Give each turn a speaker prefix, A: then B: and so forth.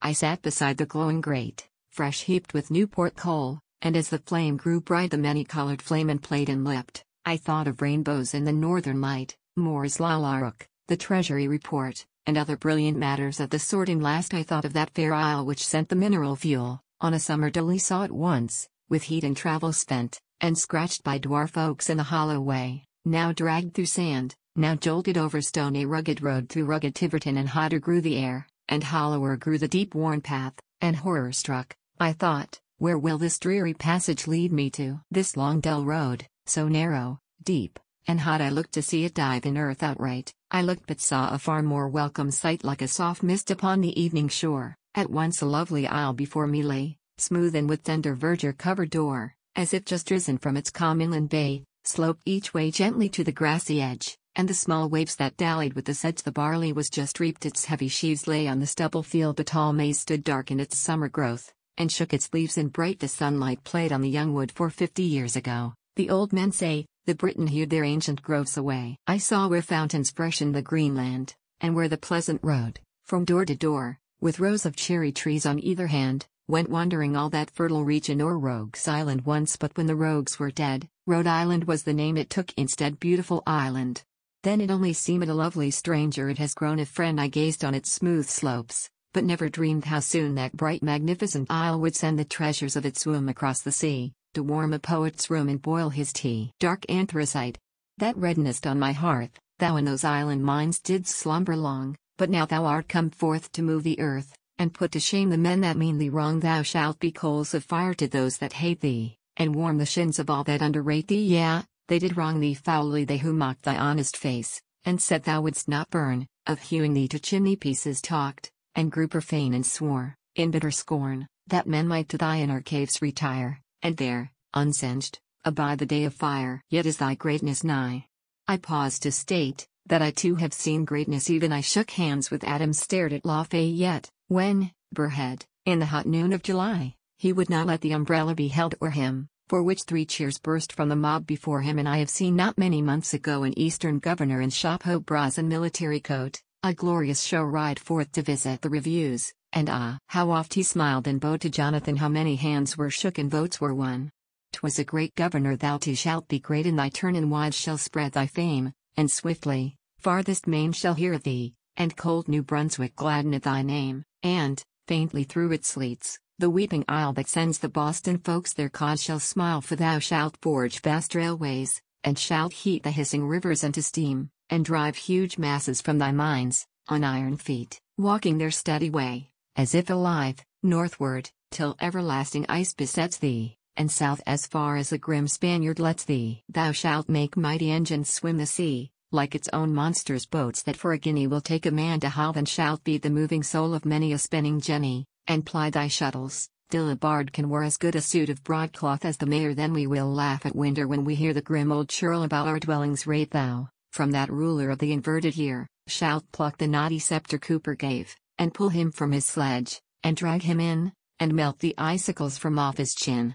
A: I sat beside the glowing grate, fresh heaped with Newport coal, and as the flame grew bright the many-colored flame and played and leapt, I thought of rainbows in the northern light, Moore's Lalarook, the Treasury Report, and other brilliant matters of the sort. And last I thought of that fair isle which sent the mineral fuel, on a summer Dolly saw it once, with heat and travel spent, and scratched by dwarf oaks in the hollow way, now dragged through sand, now jolted over stone. A rugged road through rugged Tiverton, and hotter grew the air, and hollower grew the deep worn path, and horror-struck, I thought, where will this dreary passage lead me to? This long dull road, so narrow, deep, and hot. I looked to see it dive in earth outright. I looked but saw a far more welcome sight. Like a soft mist upon the evening shore, at once a lovely isle before me lay, smooth and with tender verdure covered o'er, as if just risen from its calm inland bay, sloped each way gently to the grassy edge, and the small waves that dallied with the sedge. The barley was just reaped, its heavy sheaves lay on the stubble field. The tall maize stood dark in its summer growth, and shook its leaves in bright. The sunlight played on the young wood. For 50 years ago, the old men say, the Briton hewed their ancient groves away. I saw where fountains freshened the green land, and where the pleasant road, from door to door, with rows of cherry trees on either hand, went wandering all that fertile region o'er Rogues Island once. But when the rogues were dead, Rhode Island was the name it took instead. Beautiful island. Then it only seemed a lovely stranger. It has grown a friend. I gazed on its smooth slopes, but never dreamed how soon that bright magnificent isle would send the treasures of its womb across the sea, to warm a poet's room and boil his tea. Dark anthracite, that reddenest on my hearth, thou in those island mines didst slumber long, but now thou art come forth to move the earth, and put to shame the men that mean thee wrong. Thou shalt be coals of fire to those that hate thee, and warm the shins of all that underrate thee. Yeah, they did wrong thee foully, they who mocked thy honest face, and said thou wouldst not burn, of hewing thee to chimney pieces talked, and grew profane and swore, in bitter scorn, that men might to thy inner caves retire, and there, unsinged, abide the day of fire. Yet is thy greatness nigh. I pause to state, that I too have seen greatness. Even I shook hands with Adam, stared at Lafayette, when, Burhead, in the hot noon of July, he would not let the umbrella be held o'er him, for which 3 cheers burst from the mob before him. And I have seen not many months ago an Eastern governor in chapeau bras and military coat, a glorious show, ride forth to visit the reviews, and ah, how oft he smiled and bowed to Jonathan, how many hands were shook and votes were won. 'Twas a great governor. Thou too shalt be great in thy turn, and wide shall spread thy fame, and swiftly, farthest Maine shall hear of thee, and cold New Brunswick gladden at thy name, and, faintly through its sleets, the weeping isle that sends the Boston folks their cause shall smile. For thou shalt forge vast railways, and shalt heat the hissing rivers into steam, and drive huge masses from thy mines, on iron feet, walking their steady way, as if alive, northward, till everlasting ice besets thee, and south as far as the grim Spaniard lets thee. Thou shalt make mighty engines swim the sea, like its own monsters, boats that for a guinea will take a man to haul. Then shalt be the moving soul of many a spinning jenny, and ply thy shuttles, till a bard can wear as good a suit of broadcloth as the mayor. Then we will laugh at winter when we hear the grim old churl about our dwellings rate. Thou, from that ruler of the inverted year, shalt pluck the knotty scepter Cooper gave, and pull him from his sledge, and drag him in, and melt the icicles from off his chin.